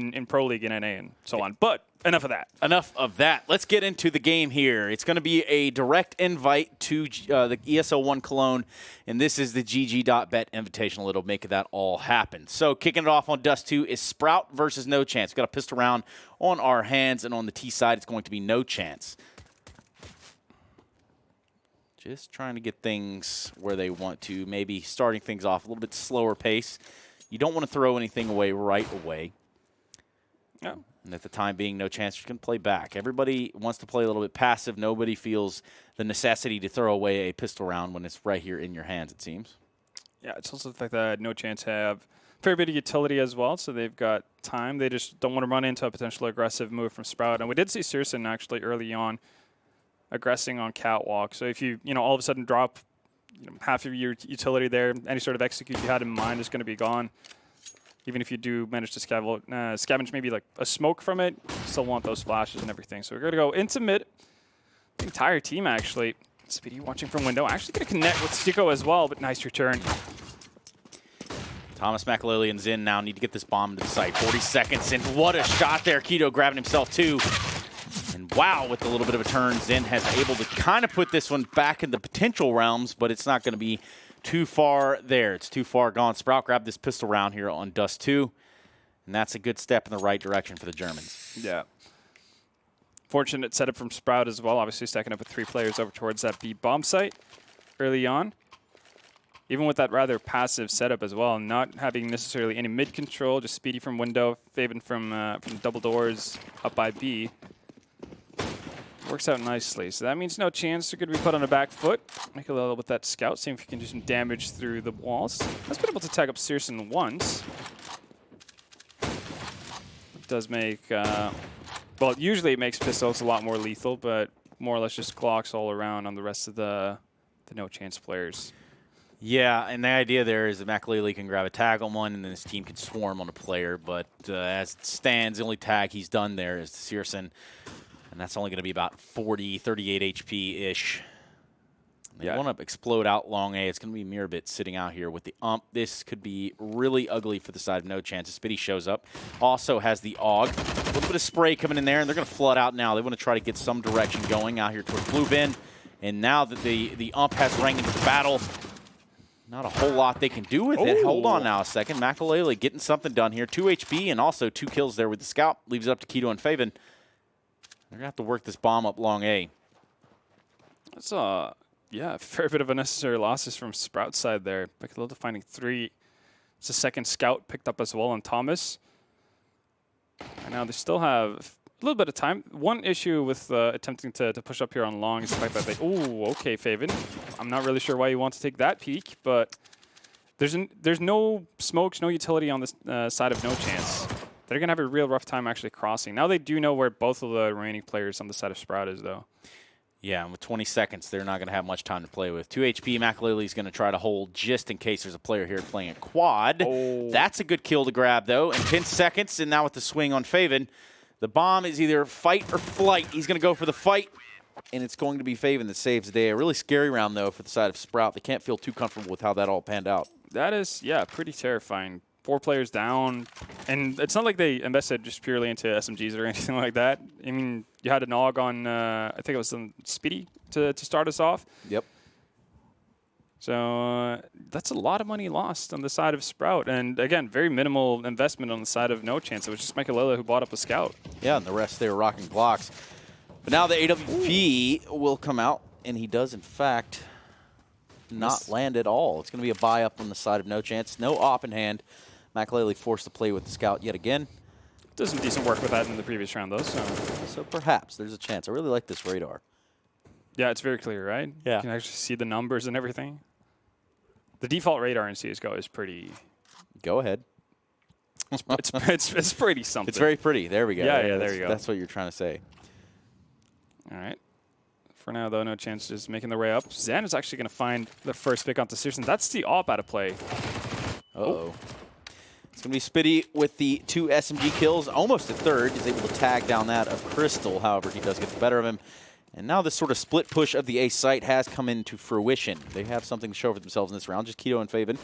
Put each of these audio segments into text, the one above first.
in Pro League and NA and so on. But enough of that. Enough of that. Let's get into the game here. It's going to be a direct invite to the ESL 1 Cologne, and this is the GG.bet Invitational. It'll make that all happen. So kicking it off on Dust 2 is Sprout versus NoChance. We've got a pistol round on our hands, and on the T side, it's going to be NoChance. Just trying to get things where they want to, maybe starting things off a little bit slower pace. You don't want to throw anything away right away. No. And at the time being, NoChance can play back. Everybody wants to play a little bit passive. Nobody feels the necessity to throw away a pistol round when it's right here in your hands, it seems. Yeah, it's also the fact that NoChance have a fair bit of utility as well, so they've got time. They just don't want to run into a potential aggressive move from Sprout. And we did see Searson actually early on aggressing on Catwalk. So if you all of a sudden drop half of your utility there, any sort of execute you had in mind is going to be gone. Even if you do manage to scavenge maybe like a smoke from it, you still want those flashes and everything. So we're going to go into mid. The entire team, actually. Speedy watching from window. Actually going to connect with Stico as well, but nice return. Thomas, McAlealy, and Zin now need to get this bomb to the site. 40 seconds, and what a shot there. Keto grabbing himself, too. And wow, with a little bit of a turn, Zin has able to kind of put this one back in the potential realms, but it's not going to be too far there. It's too far gone. Sprout grabbed this pistol round here on Dust 2, and that's a good step in the right direction for the Germans. Yeah. Fortunate setup from Sprout as well. Obviously stacking up with 3 players over towards that B bomb site early on. Even with that rather passive setup as well, not having necessarily any mid control, just Speedy from window, Faven from double doors up by B. Works out nicely. So that means NoChance. They're going to be put on the back foot. Make a little with that scout, see if he can do some damage through the walls. Has been able to tag up Searson once. It does make, well, usually it makes pistols a lot more lethal, but more or less just clocks all around on the rest of the NoChance players. Yeah, and the idea there is that McAlealy can grab a tag on one, and then his team can swarm on a player. But as it stands, the only tag he's done there is Searson. And that's only going to be about 40, 38 HP-ish. They want to explode out long A. It's going to be Mirabit sitting out here with the ump. This could be really ugly for the side of NoChance. Spitty shows up. Also has the AUG. A little bit of spray coming in there, and they're going to flood out now. They want to try to get some direction going out here towards Blue Bin. And now that the ump has rang into the battle, not a whole lot they can do with it. Hold on now a second. McAlealy getting something done here. 2 HP and also 2 kills there with the scout. Leaves it up to Keto and Faven. They're going to have to work this bomb up long A. That's yeah, a fair bit of unnecessary losses from Sprout's side there. McAlealy finding 3. It's a second scout picked up as well on Thomas. And now they still have a little bit of time. One issue with attempting to push up here on long is the fact that they... Oh, okay, Faven. I'm not really sure why you want to take that peek, but there's no smokes, no utility on this side of NoChance. They're going to have a real rough time actually crossing. Now they do know where both of the remaining players on the side of Sprout is, though. Yeah, and with 20 seconds, they're not going to have much time to play with. 2 HP, McAlealy's going to try to hold just in case there's a player here playing a quad. Oh. That's a good kill to grab, though. And 10 seconds, and now with the swing on Faven, the bomb is either fight or flight. He's going to go for the fight, and it's going to be Faven that saves the day. A really scary round, though, for the side of Sprout. They can't feel too comfortable with how that all panned out. That is, yeah, pretty terrifying. 4 players down, and it's not like they invested just purely into SMGs or anything like that. I mean, you had an AUG on, I think it was on Speedy to start us off. Yep. So that's a lot of money lost on the side of Sprout. And again, very minimal investment on the side of NoChance. It was just McAlealy who bought up a scout. Yeah, and the rest, they were rocking blocks. But now the AWP will come out, and he does, in fact, not land at all. It's going to be a buy up on the side of NoChance. No op in hand. McAlealy forced to play with the scout yet again. Did some decent work with that in the previous round, though. So perhaps there's a chance. I really like this radar. Yeah, it's very clear, right? Yeah. You can actually see the numbers and everything. The default radar in CSGO is pretty... Go ahead. It's pretty something. It's very pretty. There we go. Yeah, there you go. That's what you're trying to say. All right. For now, though, NoChance is making their way up. Zan is actually going to find the first pick on Searson. That's the AWP out of play. Uh-oh. It's going to be Spitty with the 2 SMG kills, almost a third. He's able to tag down that of Crystal. However, he does get the better of him. And now this sort of split push of the A site has come into fruition. They have something to show for themselves in this round. Just Keto and Faven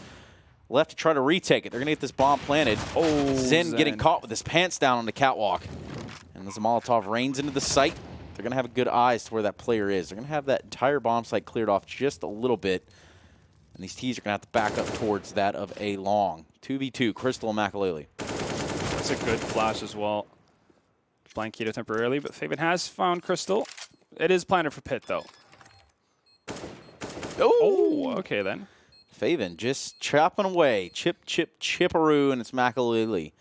left to try to retake it. They're going to get this bomb planted. Oh, Zen getting caught with his pants down on the catwalk. And as the Molotov rains into the site, they're going to have a good eyes to where that player is. They're going to have that entire bomb site cleared off just a little bit. And these T's are going to have to back up towards that of A long. 2v2, Crystal and Makalele. That's a good flash as well. Blind Keto temporarily, but Faven has found Crystal. It is planted for Pit, though. Oh, okay then. Faven just chopping away. Chipperoo, and it's Makalele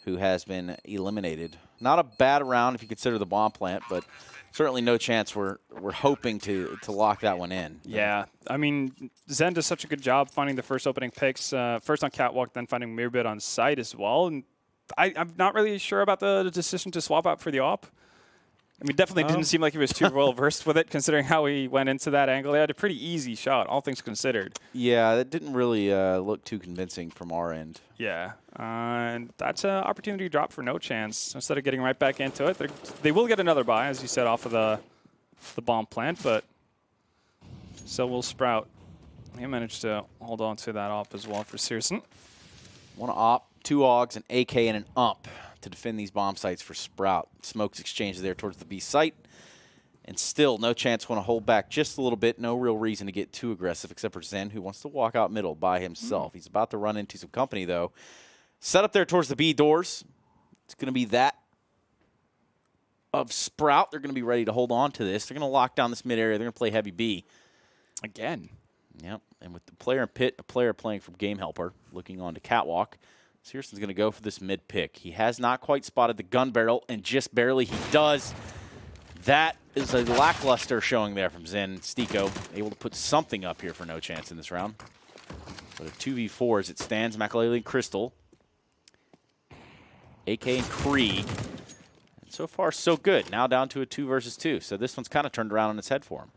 who has been eliminated. Not a bad round if you consider the bomb plant, but certainly NoChance. We're hoping to lock that one in. Yeah, I mean, Zen does such a good job finding the first opening picks, first on catwalk, then finding Mirrorbit on site as well. And I'm not really sure about the decision to swap out for the op. I mean, definitely didn't seem like he was too well-versed with it, considering how he went into that angle. He had a pretty easy shot, all things considered. Yeah, that didn't really look too convincing from our end. Yeah, and that's an opportunity drop for NoChance. Instead of getting right back into it, they will get another buy, as you said, off of the bomb plant, but so will Sprout. He managed to hold on to that op as well for Searson. One op, 2 AUGs, an AK, and an UMP to defend these bomb sites for Sprout. Smokes exchanged there towards the B site. And still, NoChance want to hold back just a little bit. No real reason to get too aggressive, except for Zen, who wants to walk out middle by himself. He's about to run into some company, though. Set up there towards the B doors. It's going to be that of Sprout. They're going to be ready to hold on to this. They're going to lock down this mid area. They're going to play heavy B. Again. Yep. And with the player in pit, a player playing from Game Helper, looking on to catwalk, Searson's going to go for this mid pick. He has not quite spotted the gun barrel, and just barely he does. That is a lackluster showing there from Zen. Stiko able to put something up here for NoChance in this round. But a 2v4 as it stands. Makalele and Crystal. AK and Kree. And so far, so good. Now down to a 2 versus 2. So this one's kind of turned around on its head for him.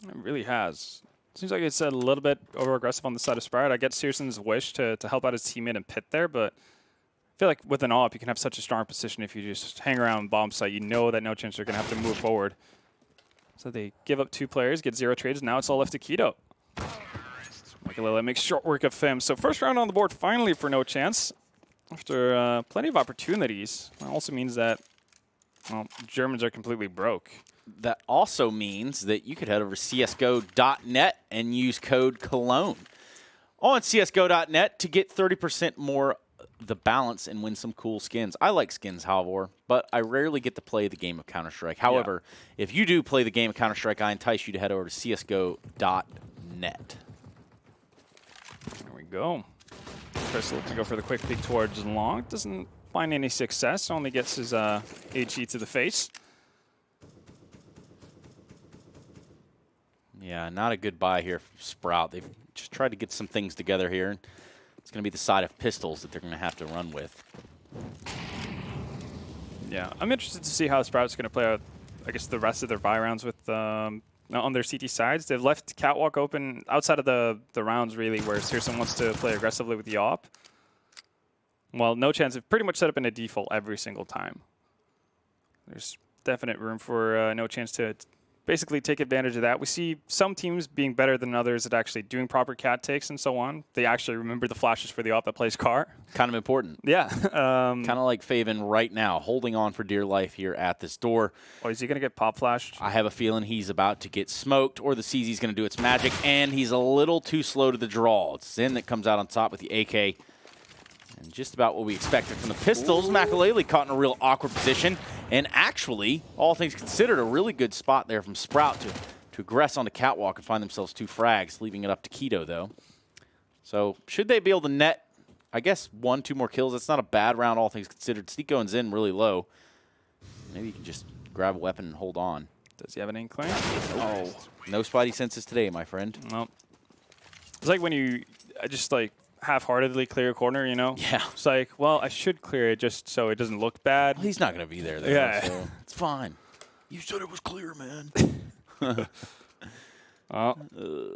It really has. Seems like it's a little bit over-aggressive on the side of Sprout. I get Searson's wish to help out his teammate and Pit there, but I feel like with an AWP, you can have such a strong position if you just hang around bomb site. You know that NoChance are going to have to move forward. So they give up 2 players, get 0 trades. Now it's all left to Keto. Makalele makes short work of him. So first round on the board finally for NoChance. After plenty of opportunities. That also means that, well, Germans are completely broke. That also means that you could head over to csgo.net and use code Cologne on csgo.net to get 30% more the balance and win some cool skins. I like skins, however, but I rarely get to play the game of Counter-Strike. However, if you do play the game of Counter-Strike, I entice you to head over to csgo.net. There we go. Chris looking to go for the quick peek towards long. Doesn't find any success. Only gets his HE to the face. Yeah, not a good buy here for Sprout. They've just tried to get some things together here. It's going to be the side of pistols that they're going to have to run with. Yeah, I'm interested to see how Sprout's going to play out, I guess, the rest of their buy rounds with on their CT sides. They've left catwalk open outside of the rounds, really, where Searson wants to play aggressively with the AWP. Well, NoChance have pretty much set up in a default every single time. There's definite room for NoChance to basically take advantage of that. We see some teams being better than others at actually doing proper cat takes and so on. They actually remember the flashes for the AWP that plays car. Kind of important. Yeah. Kind of like Faven right now, holding on for dear life here at this door. Oh, is he going to get pop flashed? I have a feeling he's about to get smoked, or the CZ's going to do its magic, and he's a little too slow to the draw. It's Zen that comes out on top with the AK. And just about what we expected from the pistols. Makalele caught in a real awkward position. And actually, all things considered, a really good spot there from Sprout to aggress on the catwalk and find themselves 2 frags, leaving it up to Keto, though. So should they be able to net, I guess, 1-2 more kills? That's not a bad round, all things considered. Stiko and Zen really low. Maybe you can just grab a weapon and hold on. Does he have an inkling? Oh, no spidey senses today, my friend. Nope. It's like when you just, like, half-heartedly clear a corner, you know? Yeah. It's like, well, I should clear it just so it doesn't look bad. Well, he's not going to be there, though. Yeah. So it's fine. You said it was clear, man. Well,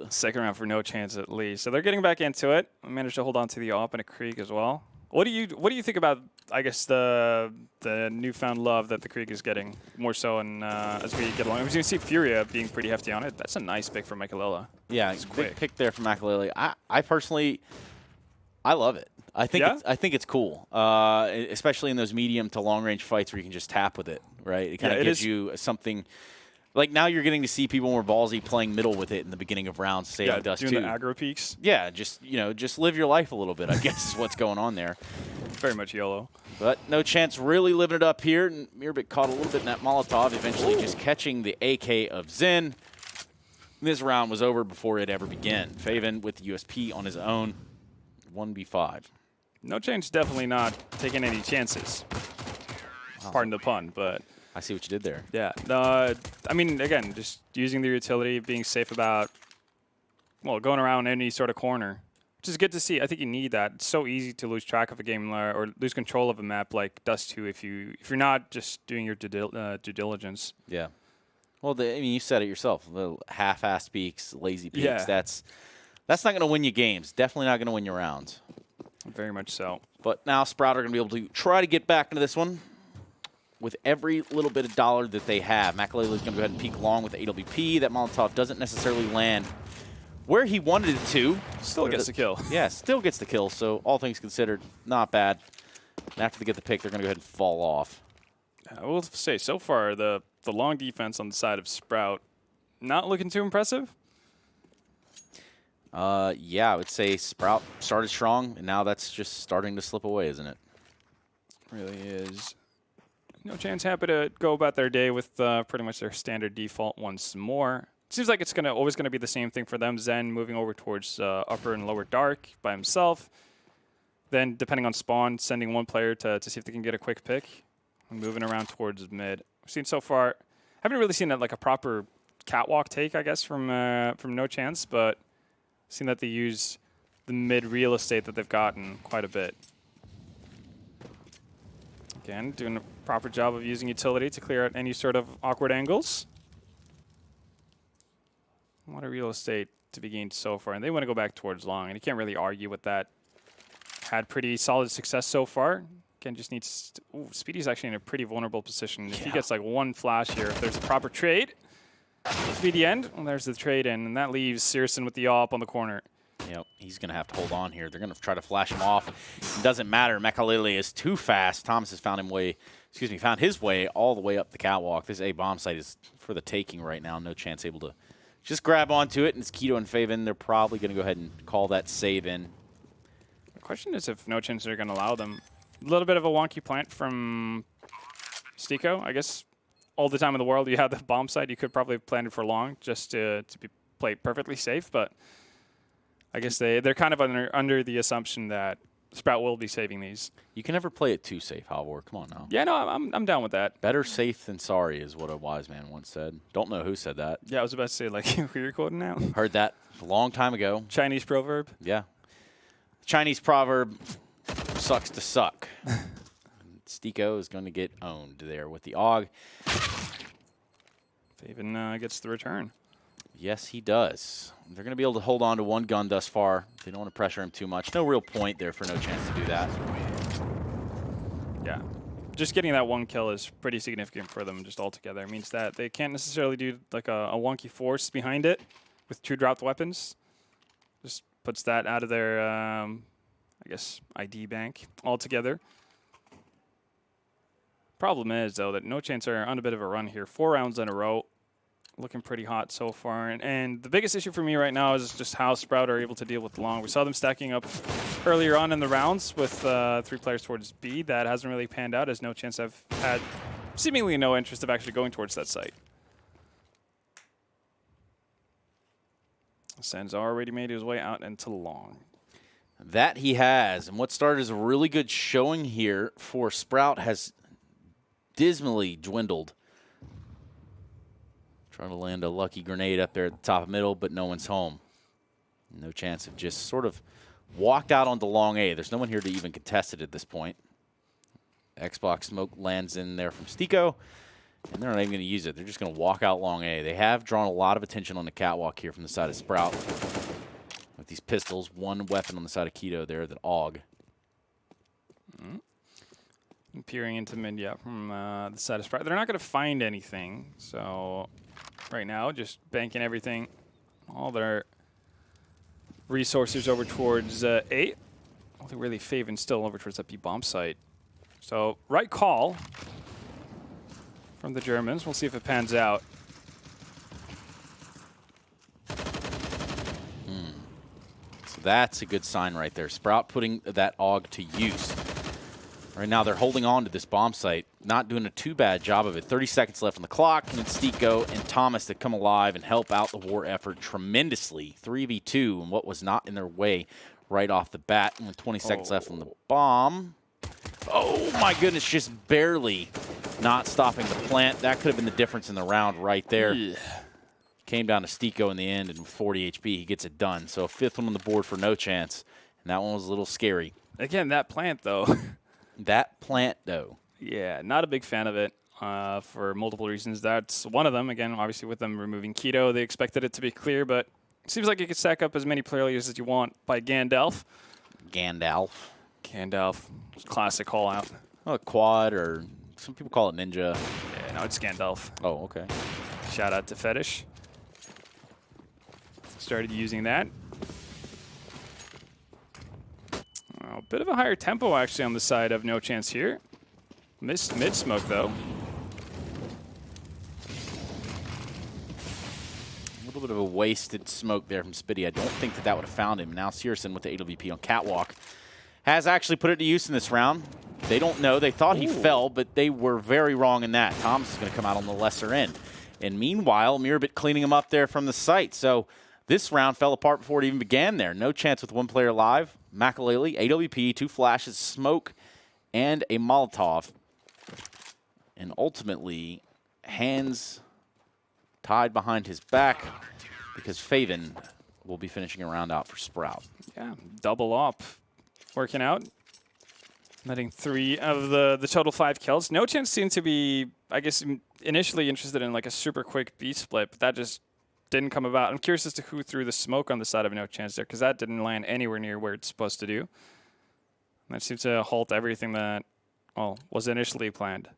second round for NoChance at least. So they're getting back into it. I managed to hold on to the AWP and a Krieg as well. What do you think about, I guess, the newfound love that the Krieg is getting more so as we get along? As you can see Furia being pretty hefty on it. That's a nice pick for Makalele. Yeah, it's quick pick there from Makalele. I personally, I love it. I think Yeah? I think it's cool, especially in those medium to long range fights where you can just tap with it, right? It kind of gives you something. Like now you're getting to see people more ballsy playing middle with it in the beginning of rounds, say on Dust 2. Doing the aggro peaks. Yeah, just live your life a little bit, I guess is what's going on there. Very much YOLO. But NoChance really living it up here, and Mirbit caught a little bit in that Molotov, eventually just catching the AK of Zen. This round was over before it ever began. Faven with the USP on his own, 1v5. NoChance definitely not taking any chances. Pardon the pun, but I see what you did there. yeah. I mean, again, just using the utility, being safe about, well, going around any sort of corner, which is good to see. I think you need that. It's so easy to lose track of a game or lose control of a map like Dust 2 if you're not just doing your due diligence. Yeah. Well, I mean, you said it yourself. Little half-assed peaks, lazy peaks. Yeah. That's not going to win you games. Definitely not going to win you rounds. Very much so. But now Sprout are going to be able to try to get back into this one with every little bit of dollar that they have. Makalele is going to go ahead and peek long with the AWP. That Molotov doesn't necessarily land where he wanted it to. Still gets the kill. Yeah, still gets the kill. So all things considered, not bad. And after they get the pick, they're going to go ahead and fall off. I will say, so far, the long defense on the side of Sprout, not looking too impressive. Yeah, I would say Sprout started strong, and now that's just starting to slip away, isn't it? Really is. NoChance happy to go about their day with pretty much their standard default once more. Seems like it's always going to be the same thing for them. Zen moving over towards upper and lower dark by himself. Then, depending on spawn, sending one player to see if they can get a quick pick. And moving around towards mid. We've seen so far, haven't really seen like a proper catwalk take, I guess, from NoChance, but seen that they use the mid real estate that they've gotten quite a bit. Again, doing a proper job of using utility to clear out any sort of awkward angles. A lot of real estate to be gained so far, and they want to go back towards long, and you can't really argue with that. Had pretty solid success so far. Again, just needs. Speedy's actually in a pretty vulnerable position. If he gets like one flash here, if there's a proper trade, it'll be the end. Well, there's the trade in, and that leaves Searson with the AWP on the corner. Yep, he's going to have to hold on here. They're going to try to flash him off. It doesn't matter. Makalele is too fast. Thomas has found his way all the way up the catwalk. This A bomb site is for the taking right now. NoChance able to just grab onto it, and it's Keto and Faven. They're probably going to go ahead and call that save in. The question is if NoChance are going to allow them. A little bit of a wonky plant from Stico. I guess all the time in the world you have the bomb site. You could probably plan it for long just to be played perfectly safe, but I guess they're kind of under the assumption that Sprout will be saving these. You can never play it too safe, Halvor. Come on now. Yeah, no, I'm down with that. Better safe than sorry is what a wise man once said. Don't know who said that. Yeah, I was about to say, like, who you're quoting now? Heard that a long time ago. Chinese proverb? Yeah. Chinese proverb, sucks to suck. Stico is going to get owned there with the AUG. Faven gets the return. Yes, he does. They're going to be able to hold on to one gun thus far. They don't want to pressure him too much. No real point there for NoChance to do that. Yeah. Just getting that one kill is pretty significant for them just altogether. It means that they can't necessarily do like a wonky force behind it with two dropped weapons. Just puts that out of their, I guess, ID bank altogether. Problem is, though, that NoChance are on a bit of a run here. 4 rounds in a row. Looking pretty hot so far. And the biggest issue for me right now is just how Sprout are able to deal with long. We saw them stacking up earlier on in the rounds with 3 players towards B. That hasn't really panned out, as NoChance have had seemingly no interest of actually going towards that site. Sen's already made his way out into long. That he has. And what started as a really good showing here for Sprout has dismally dwindled. Trying to land a lucky grenade up there at the top of middle, but no one's home. NoChance have just sort of walked out onto long A. There's no one here to even contest it at this point. Xbox smoke lands in there from Stico, and they're not even going to use it. They're just going to walk out long A. They have drawn a lot of attention on the catwalk here from the side of Sprout. With these pistols, one weapon on the side of Keto there, the AUG. And peering into mid, yeah, from the side of Sprout. They're not going to find anything, so right now just banking everything, all their resources over towards 8. Only really Faven still over towards that B bomb site. So right call from the Germans. We'll see if it pans out. So that's a good sign right there. Sprout putting that AUG to use. Right now they're holding on to this bomb site, not doing a too bad job of it. 30 seconds left on the clock, and it's Stico and Thomas that come alive and help out the war effort tremendously. 3v2 and what was not in their way right off the bat. And with 20 seconds left on the bomb. Oh my goodness, just barely not stopping the plant. That could have been the difference in the round right there. Yeah. Came down to Stico in the end, and with 40 HP, he gets it done. So a 5th one on the board for NoChance, and that one was a little scary. Again, that plant, though. That plant, though. Yeah, not a big fan of it for multiple reasons. That's one of them. Again, obviously with them removing Keto, they expected it to be clear, but it seems like you could stack up as many player leaders as you want by Gandalf. Gandalf. Classic call out. Oh, quad, or some people call it ninja. Yeah, no, it's Gandalf. Oh, okay. Shout out to Fetish. Started using that. A bit of a higher tempo, actually, on the side of NoChance here. Missed mid-smoke, though. A little bit of a wasted smoke there from Spitty. I don't think that would have found him. Now Searson with the AWP on Catwalk has actually put it to use in this round. They don't know. They thought he fell, but they were very wrong in that. Thomas is going to come out on the lesser end. And meanwhile, Mirabit cleaning him up there from the site. So this round fell apart before it even began there. NoChance with one player alive. Makalele, AWP, 2 flashes, smoke, and a Molotov. And ultimately, hands tied behind his back because Faven will be finishing a round out for Sprout. Yeah, double up. Working out. Letting 3 of the total 5 kills. NoChance seemed to be, I guess, initially interested in like a super quick B split, but that just didn't come about. I'm curious as to who threw the smoke on the side of NoChance there, because that didn't land anywhere near where it's supposed to do. And that seems to halt everything that, well, was initially planned.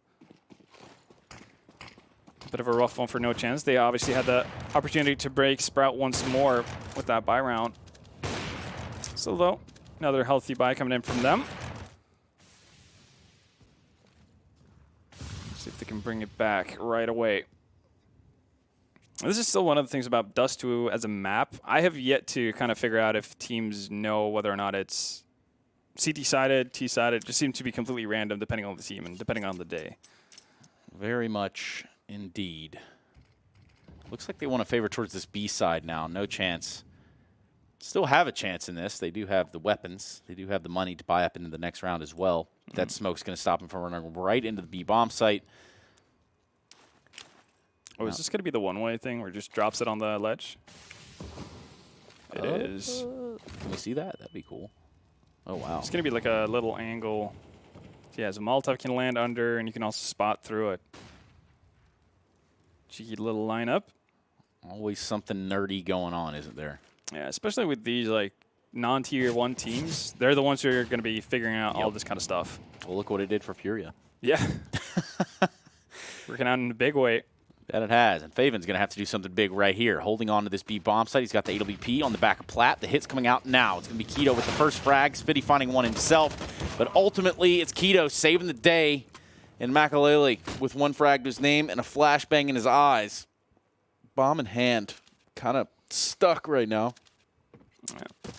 Bit of a rough one for NoChance. They obviously had the opportunity to break Sprout once more with that buy round. So though, another healthy buy coming in from them. See if they can bring it back right away. This is still one of the things about Dust 2 as a map. I have yet to kind of figure out if teams know whether or not it's CT-sided, T-sided. It just seems to be completely random depending on the team and depending on the day. Very much indeed. Looks like they want to favor towards this B side now. NoChance. Still have a chance in this. They do have the weapons. They do have the money to buy up into the next round as well. That smoke's going to stop him from running right into the B bomb site. Oh, is this going to be the one-way thing where it just drops it on the ledge? It is. Can we see that? That'd be cool. Oh, wow. It's going to be like a little angle. Yeah, so Molotov can land under, and you can also spot through it. Cheeky little lineup. Always something nerdy going on, isn't there? Yeah, especially with these like non-tier 1 teams. They're the ones who are going to be figuring out all this kind of stuff. Well, look what it did for Furia. Yeah. Working out in a big way. That it has. And Faven's going to have to do something big right here. Holding on to this B bomb site. He's got the AWP on the back of Platt. The hit's coming out now. It's going to be Keto with the first frag. Spitty finding one himself. But ultimately, it's Keto saving the day. And Makalele with 1 frag to his name and a flashbang in his eyes. Bomb in hand. Kind of stuck right now. Yeah.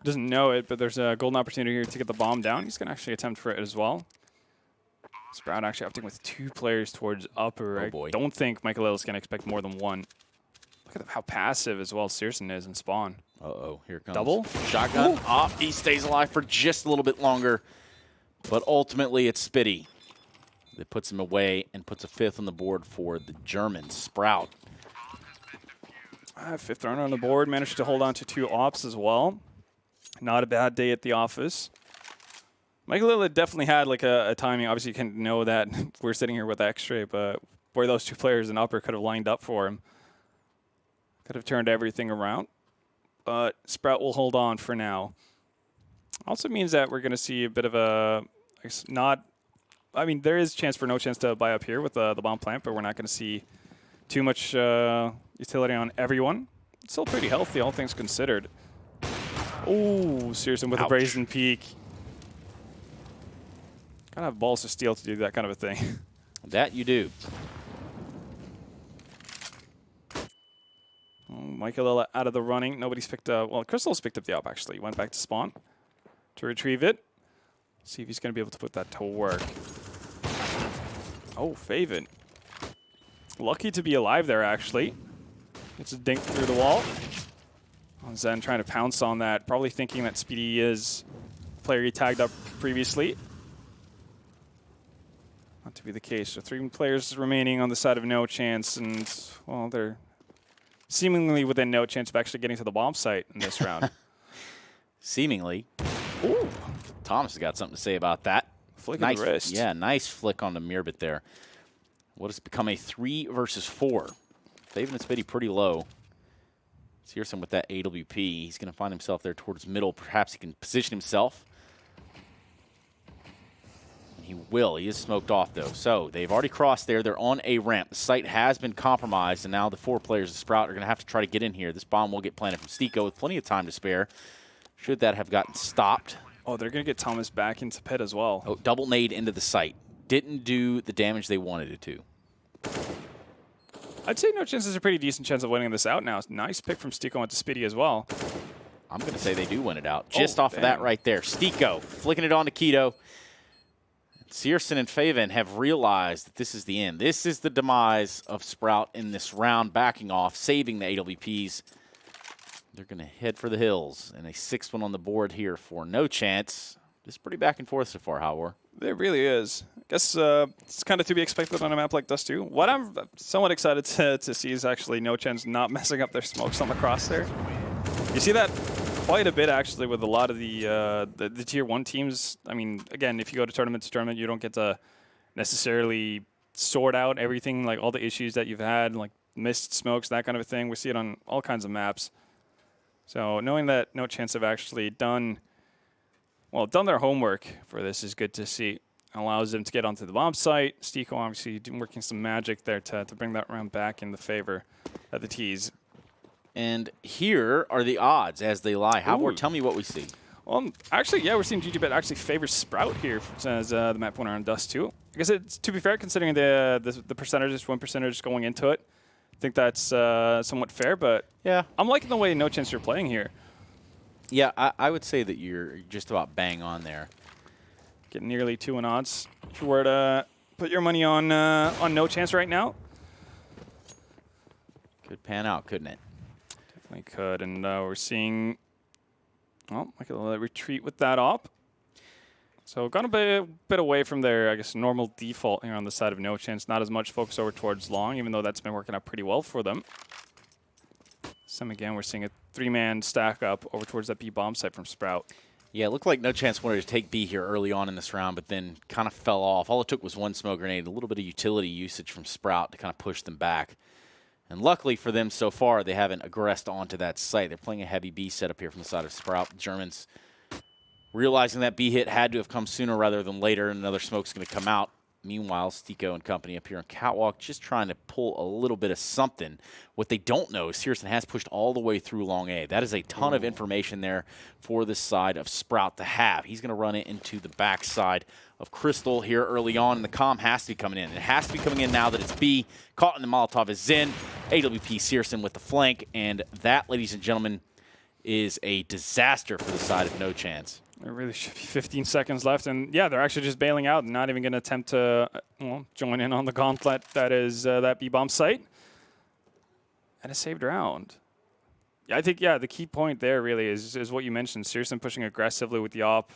Doesn't know it, but there's a golden opportunity here to get the bomb down. He's going to actually attempt for it as well. Sprout actually opting with 2 players towards upper. Oh boy. I don't think Michael is going to expect more than 1. Look at how passive as well Searson is in spawn. Uh-oh, here it comes. Double? Shotgun. He stays alive for just a little bit longer. But ultimately, it's Spitty that puts him away and puts a 5th on the board for the Germans. Sprout. 5th round on the board. Managed to hold on to 2 ops as well. Not a bad day at the office. Michael Lillard definitely had like a timing. Obviously, you can know that we're sitting here with X-ray, but where those 2 players in upper could have lined up for him. Could have turned everything around. But Sprout will hold on for now. Also means that we're going to see a bit of a I mean, there is chance for NoChance to buy up here with the bomb plant, but we're not going to see too much utility on everyone. It's still pretty healthy, all things considered. Oh, Searson with a brazen peak. Gotta have balls of steel to do that kind of a thing. That you do. Michael out of the running. Nobody's picked up. Well, Crystal's picked up the op, actually. Went back to spawn to retrieve it. See if he's going to be able to put that to work. Oh, Faven. Lucky to be alive there, actually. Gets a dink through the wall. Zen trying to pounce on that, probably thinking that Speedy is the player he tagged up previously. Not to be the case. So 3 players remaining on the side of NoChance, and, well, they're seemingly within no chance of actually getting to the bomb site in this round. Seemingly. Ooh. Thomas has got something to say about that. Flick Nice, of the wrist. Yeah, nice flick on the Mirbit there. What has become a 3 versus 4? Faven and Spitty pretty low. Searson with that AWP. He's going to find himself there towards middle. Perhaps he can position himself. And he will. He is smoked off, though. So they've already crossed there. They're on a ramp. The site has been compromised, and now the 4 players of Sprout are going to have to try to get in here. This bomb will get planted from Stico with plenty of time to spare. Should that have gotten stopped? Oh, they're going to get Thomas back into pit as well. Oh, double nade into the site. Didn't do the damage they wanted it to. I'd say NoChance has a pretty decent chance of winning this out now. Nice pick from Stico into Speedy as well. I'm going to say they do win it out. Just off of that right there. Stico flicking it on to Keto. Searson and Faven have realized that this is the end. This is the demise of Sprout in this round, backing off, saving the AWPs. They're going to head for the hills. And a 6th one on the board here for NoChance. It's pretty back and forth so far, Howard. It really is. I guess it's kind of to be expected on a map like Dust 2. What I'm somewhat excited to see is actually NoChance not messing up their smokes on the crosshair. You see that quite a bit, actually, with a lot of the Tier 1 teams. I mean, again, if you go to tournament, you don't get to necessarily sort out everything, like all the issues that you've had, like missed smokes, that kind of a thing. We see it on all kinds of maps. So knowing that NoChance have actually done their homework for this is good to see. Allows them to get onto the bomb site. Stico obviously working some magic there to bring that round back in the favor of the T's. And here are the odds as they lie. Howard, tell me what we see. Well, actually, yeah, we're seeing GGBet actually favors Sprout here as the map winner on Dust 2. I guess it's, to be fair, considering the percentages, 1% going into it, I think that's somewhat fair, but yeah, I'm liking the way NoChance you're playing here. Yeah, I would say that you're just about bang on there. Getting nearly 2 in odds. If you were to put your money on NoChance right now. Could pan out, couldn't it? Definitely could, and we're seeing, like a retreat with that op. So gone a bit away from their, I guess, normal default here on the side of NoChance. Not as much focus over towards long, even though that's been working out pretty well for them. Some again, we're seeing a 3-man stack up over towards that B bomb site from Sprout. Yeah, it looked like NoChance wanted to take B here early on in this round, but then kind of fell off. All it took was 1 smoke grenade, a little bit of utility usage from Sprout to kind of push them back. And luckily for them so far, they haven't aggressed onto that site. They're playing a heavy B setup here from the side of Sprout. The Germans realizing that B hit had to have come sooner rather than later, and another smoke's going to come out. Meanwhile, Stico and company up here on Catwalk just trying to pull a little bit of something. What they don't know is Searson has pushed all the way through long A. That is a ton of information there for this side of Sprout to have. He's going to run it into the backside of Crystal here early on, and the comm has to be coming in. It has to be coming in now that it's B. Caught in the Molotov is Zen. AWP Searson with the flank, and that, ladies and gentlemen, is a disaster for the side of NoChance. There really should be 15 seconds left, and yeah, they're actually just bailing out and not even going to attempt to join in on the gauntlet that is that B-bomb site. And a saved round. Yeah, I think, the key point there really is what you mentioned. Searson pushing aggressively with the op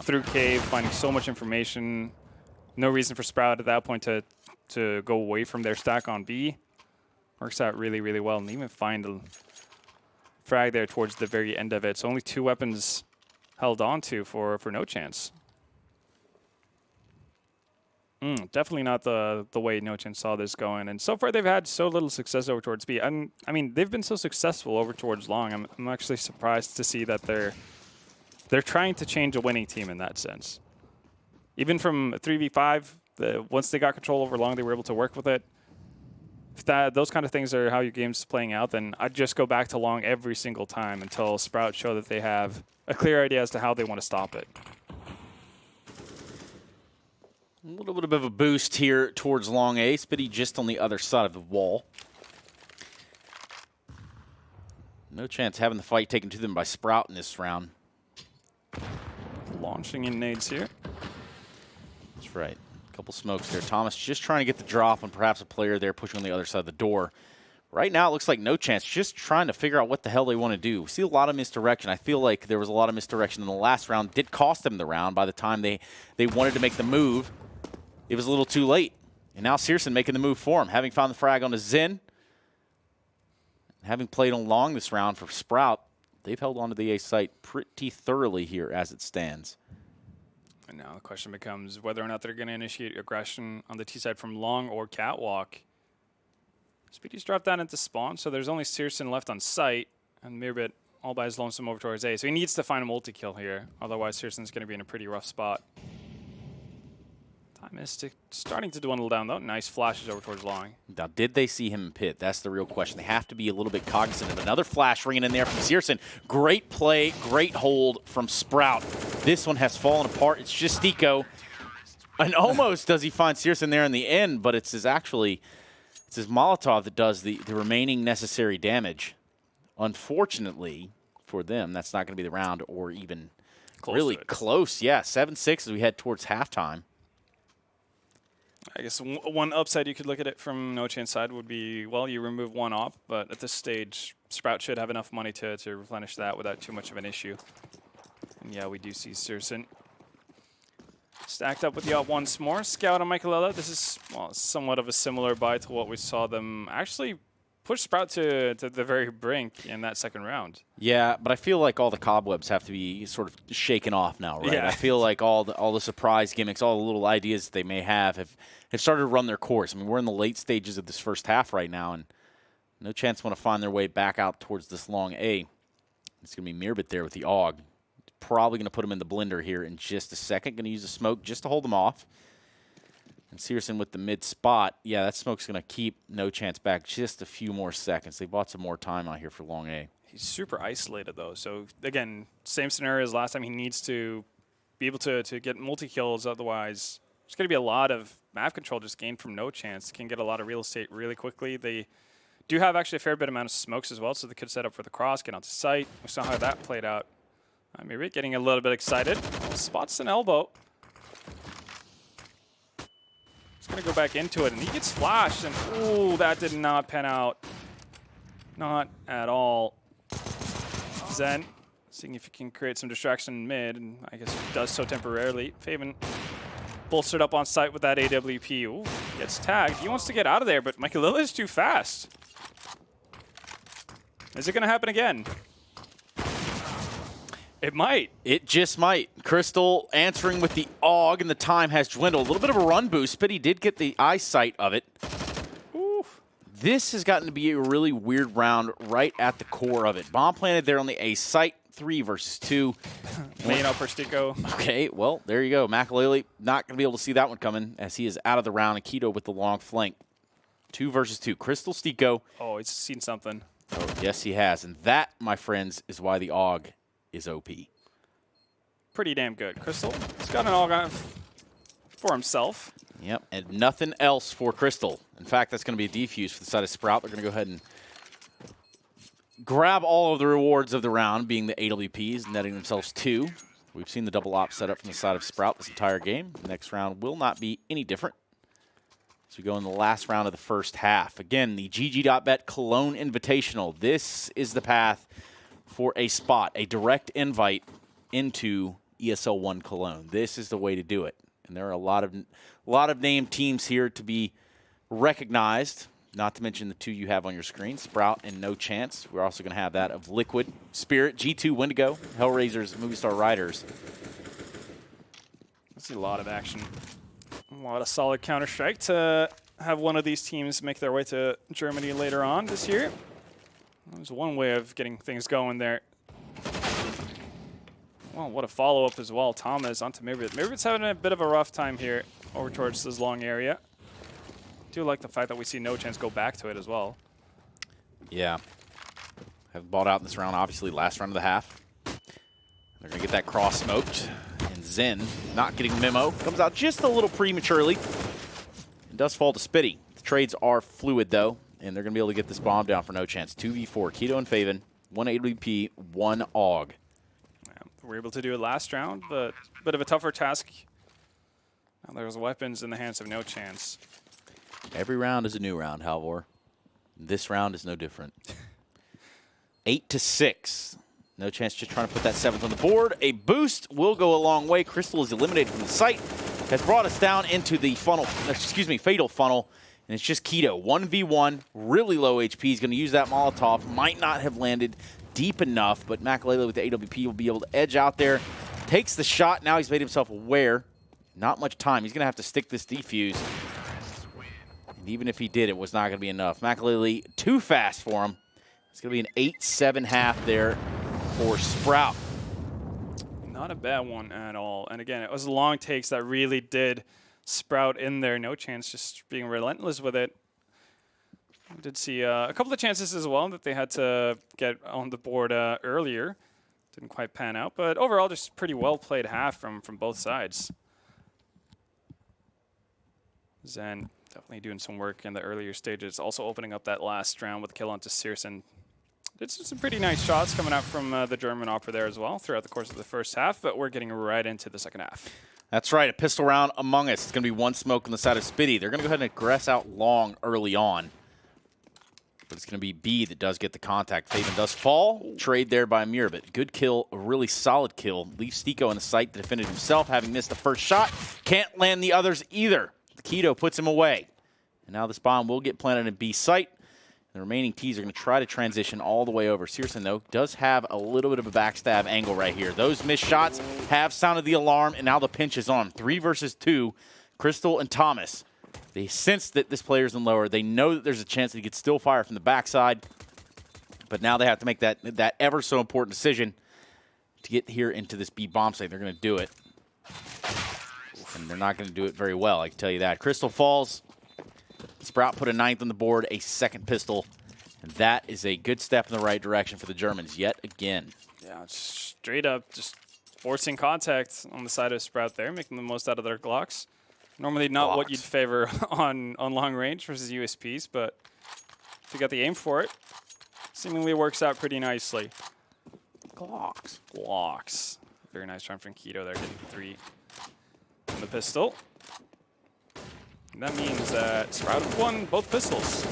through cave, finding so much information. No reason for Sprout at that point to go away from their stack on B. Works out really, really well, and even find a frag there towards the very end of it. So only 2 weapons held on to for NoChance. Definitely not the way NoChance saw this going. And so far they've had so little success over towards B. I mean, they've been so successful over towards long. I'm actually surprised to see that they're trying to change a winning team in that sense. Even from 3v5, once they got control over long, they were able to work with it. If those kind of things are how your game's playing out, then I'd just go back to long every single time until Sprout show that they have a clear idea as to how they want to stop it. A little bit of a boost here towards long A. Spitty just on the other side of the wall. NoChance having the fight taken to them by Sprout in this round. Launching in nades here. That's right. A couple smokes there. Thomas just trying to get the drop on perhaps a player there pushing on the other side of the door. Right now, it looks like NoChance just trying to figure out what the hell they want to do. We see a lot of misdirection. I feel like there was a lot of misdirection in the last round. Did cost them the round by the time they wanted to make the move. It was a little too late. And now Searson making the move for him, having found the frag on the Zen. Having played along this round for Sprout, they've held on to the A site pretty thoroughly here as it stands. And now the question becomes whether or not they're going to initiate aggression on the T side from long or catwalk. Speedy's dropped down into spawn, so there's only Searson left on site, and Mirbit all by his lonesome over towards A. So he needs to find a multi-kill here, otherwise Searson's going to be in a pretty rough spot. Time is starting to dwindle down, though. Nice flashes over towards long. Now, did they see him in pit? That's the real question. They have to be a little bit cognizant of another flash ringing in there from Searson. Great play, great hold from Sprout. This one has fallen apart. It's just Stico. And almost does he find Searson there in the end, but it's his Molotov that does the remaining necessary damage. Unfortunately for them, that's not going to be the round or even really close. Yeah, 7-6 as we head towards halftime. I guess one upside you could look at it from NoChance side would be, well, you remove one op, but at this stage, Sprout should have enough money to replenish that without too much of an issue. And yeah, we do see Searson stacked up with the op once more. Scout on Michaelella. This is, well, somewhat of a similar buy to what we saw them actually push Sprout to the very brink in that second round. Yeah, but I feel like all the cobwebs have to be sort of shaken off now, right? Yeah. I feel like all the surprise gimmicks, all the little ideas that they may have started to run their course. I mean, we're in the late stages of this first half right now, and NoChance want to find their way back out towards this long A. It's going to be Mirbit there with the AUG. Probably going to put him in the blender here in just a second. Going to use a smoke just to hold them off. And Searson with the mid spot. Yeah, that smoke's going to keep NoChance back just a few more seconds. They bought some more time out here for long A. He's super isolated, though. So, again, same scenario as last time. He needs to be able to get multi-kills. Otherwise, there's going to be a lot of map control just gained from NoChance. Can get a lot of real estate really quickly. They do have actually a fair bit amount of smokes as well, so they could set up for the cross, get onto site. We saw how that played out. Maybe getting a little bit excited. Spots an elbow. He's going to go back into it, and he gets flashed, and ooh, that did not pan out. Not at all. Zen, seeing if he can create some distraction in mid, and I guess he does so temporarily. Faven bolstered up on site with that AWP. Ooh, gets tagged. He wants to get out of there, but Michaelilla is too fast. Is it going to happen again? It might. It just might. Crystal answering with the AUG, and the time has dwindled. A little bit of a run boost, but he did get the eyesight of it. Oof. This has gotten to be a really weird round right at the core of it. Bomb planted there on the A site, 3 versus 2. Main up for Stico. Okay, well, there you go. Makalele not going to be able to see that one coming as he is out of the round. Akito with the long flank. 2 versus 2. Crystal, Stico. Oh, he's seen something. Oh, yes, he has. And that, my friends, is why the AUG is OP. Pretty damn good. Crystal, he's got an all for himself. Yep, and nothing else for Crystal. In fact, that's going to be a defuse for the side of Sprout. They're going to go ahead and grab all of the rewards of the round, being the AWPs, netting themselves 2. We've seen the double op set up from the side of Sprout this entire game. The next round will not be any different. So we go in the last round of the first half. Again, the GG.bet Cologne Invitational. This is the path for a spot, a direct invite into ESL 1 Cologne. This is the way to do it. And there are a lot of named teams here to be recognized, not to mention the 2 you have on your screen, Sprout and NoChance. We're also going to have that of Liquid, Spirit, G2, Wendigo, Hellraisers, Movistar Riders. I see a lot of action. A lot of solid Counter-Strike to have one of these teams make their way to Germany later on this year. There's one way of getting things going there. Well, what a follow-up as well. Thomas onto Mirbit. Mirbit's having a bit of a rough time here over towards this long area. Do like the fact that we see NoChance go back to it as well. Yeah. Have balled out in this round, obviously, last round of the half. They're going to get that cross smoked. And Zen, not getting the memo, comes out just a little prematurely and does fall to Spitty. The trades are fluid, though, and they're going to be able to get this bomb down for NoChance. 2v4, Keto and Faven, 1 AWP, 1 AUG. Yeah, we were able to do it last round, but a bit of a tougher task. Now there's weapons in the hands of NoChance. Every round is a new round, Halvor. This round is no different. 8-6. NoChance just trying to put that 7th on the board. A boost will go a long way. Crystal is eliminated from the site. Has brought us down into the funnel, excuse me, fatal funnel. And it's just Keto, 1v1, really low HP. He's going to use that Molotov. Might not have landed deep enough, but Makalele with the AWP will be able to edge out there. Takes the shot. Now he's made himself aware. Not much time. He's going to have to stick this defuse. And even if he did, it was not going to be enough. Makalele too fast for him. It's going to be an 8-7 half there for Sprout. Not a bad one at all. And again, it was long takes that really did Sprout in there. NoChance just being relentless with it. I did see a couple of chances as well that they had to get on the board earlier. Didn't quite pan out, but overall just pretty well played half from both sides. Zen definitely doing some work in the earlier stages. Also opening up that last round with a kill onto Searson. Did some pretty nice shots coming out from the German opera there as well throughout the course of the first half, but we're getting right into the second half. That's right, a pistol round among us. It's going to be 1 smoke on the side of Spitty. They're going to go ahead and aggress out long early on. But it's going to be B that does get the contact. Faven does fall. Trade there by Mirabit. Good kill, a really solid kill. Leaves Stiko in the site to defend it himself, having missed the first shot. Can't land the others either. The Keto puts him away. And now this bomb will get planted in B site. The remaining T's are going to try to transition all the way over. Searson, though, does have a little bit of a backstab angle right here. Those missed shots have sounded the alarm, and now the pinch is on. 3 versus 2, Crystal and Thomas. They sense that this player's in lower. They know that there's a chance that he could still fire from the backside. But now they have to make that ever so important decision to get here into this B bomb site. They're going to do it. And they're not going to do it very well, I can tell you that. Crystal falls. Sprout put a 9th on the board, a 2nd pistol. And that is a good step in the right direction for the Germans yet again. Yeah, straight up just forcing contact on the side of Sprout there, making the most out of their Glocks. Normally not what you'd favor on long range versus USPs, but if you got the aim for it, seemingly works out pretty nicely. Glocks. Very nice try from Keto there, getting 3 on the pistol. And that means that Sprout have won both pistols.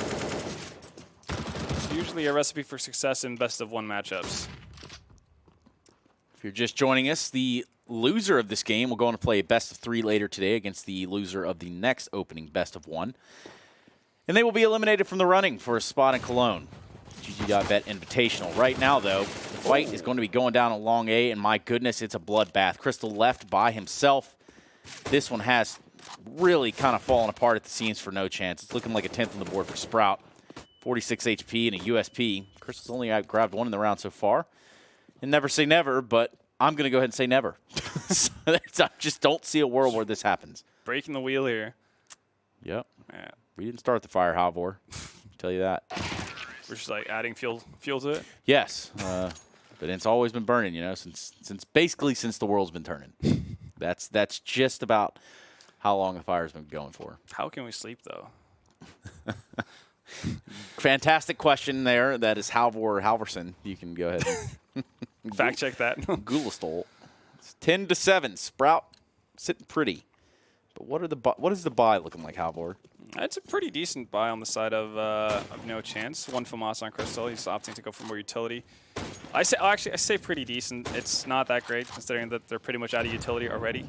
It's usually a recipe for success in best-of-1 matchups. If you're just joining us, the loser of this game will go on to play a best-of-3 later today against the loser of the next opening best-of-1. And they will be eliminated from the running for a spot in Cologne. GG.bet Invitational. Right now, though, the fight is going to be going down along A, and my goodness, it's a bloodbath. Crystal left by himself. This one has really kind of fallen apart at the seams for NoChance. It's looking like a 10th on the board for Sprout. 46 HP and a USP. Crystal's only grabbed 1 in the round so far. And never say never, but I'm going to go ahead and say never. I just don't see a world where this happens. Breaking the wheel here. Yep. Yeah. We didn't start the fire, Halvor. Tell you that. We're just like adding fuel to it. Yes. But it's always been burning, you know, since the world's been turning. That's just about how long the fire's been going for. How can we sleep, though? Fantastic question there. That is Halvor Halvorson. You can go ahead and fact check that. Goulastol. It's 10-7. Sprout sitting pretty. But what is the buy looking like, Halvor? It's a pretty decent buy on the side of NoChance. 1 FAMAS on Crystal. He's opting to go for more utility. I say pretty decent. It's not that great considering that they're pretty much out of utility already.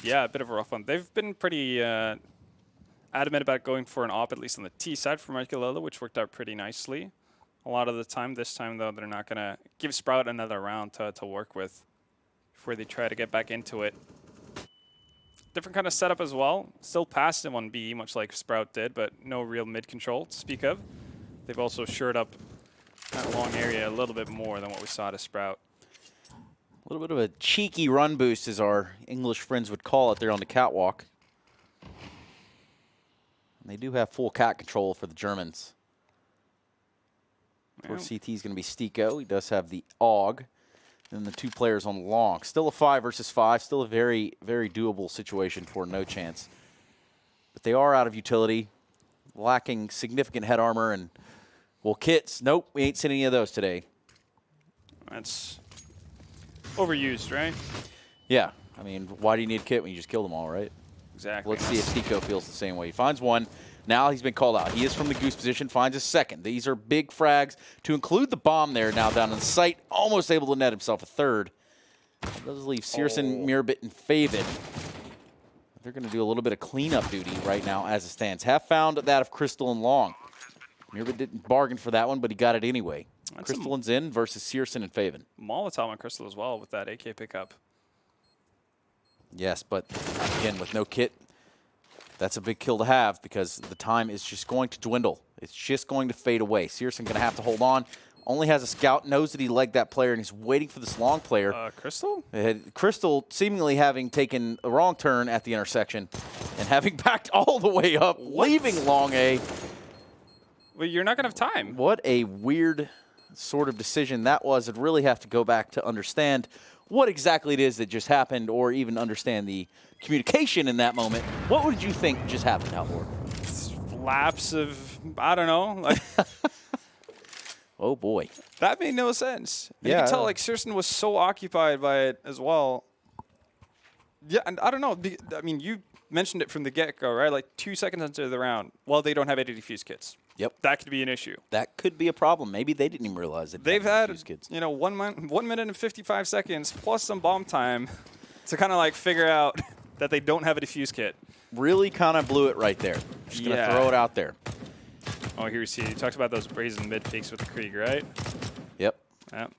Yeah, a bit of a rough one. They've been pretty adamant about going for an op, at least on the T side for Makalele, which worked out pretty nicely a lot of the time. This time, though, they're not going to give Sprout another round to work with before they try to get back into it. Different kind of setup as well. Still passed him on B, much like Sprout did, but no real mid control to speak of. They've also shored up that long area a little bit more than what we saw to Sprout. A little bit of a cheeky run boost, as our English friends would call it there on the catwalk. And they do have full cat control for the Germans. For CT is going to be Stiko. He does have the AUG. and the 2 players on long. Still a 5 versus 5. Still a very, very doable situation for NoChance. But they are out of utility, lacking significant head armor. And, well, kits, nope, we ain't seen any of those today. That's overused, right? Yeah. I mean, why do you need a kit when you just kill them all, right? Exactly. Let's see if Stico feels the same way. He finds one. Now he's been called out. He is from the goose position, finds a second. These are big frags to include the bomb there now down in sight. Almost able to net himself a third. That does leave Searson, Mirabit, and Faven. They're going to do a little bit of cleanup duty right now as it stands. Have found that of Crystal and Long. Mirabit didn't bargain for that one, but he got it anyway. Crystalline's in versus Searson and Faven. Molotov on Crystal as well with that AK pickup. Yes, but again, with no kit, that's a big kill to have because the time is just going to dwindle. It's just going to fade away. Searson going to have to hold on. Only has a scout, knows that he legged that player, and he's waiting for this long player. Crystal? Crystal seemingly having taken a wrong turn at the intersection and having backed all the way up, leaving long A. Well, you're not going to have time. What a weird sort of decision that was. I'd really have to go back to understand what exactly it is that just happened or even understand the communication in that moment. What would you think just happened, Outboard? Lapse of, I don't know. Like, oh, boy. that made no sense. And Yeah, you can tell, like, Searson was so occupied by it as well. Yeah, and I don't know. I mean, you mentioned it from the get-go, right? Like, 2 seconds into the round. Well, they don't have any defuse kits. Yep. That could be an issue. That could be a problem. Maybe they didn't even realize it. They've had, you know, 1 minute and 55 seconds plus some bomb time to kind of, like, figure out that they don't have a defuse kit. Really kind of blew it right there. Just going to throw it out there. Oh, here we see. He talks about those brazen mid peaks with the Krieg, right? Yep.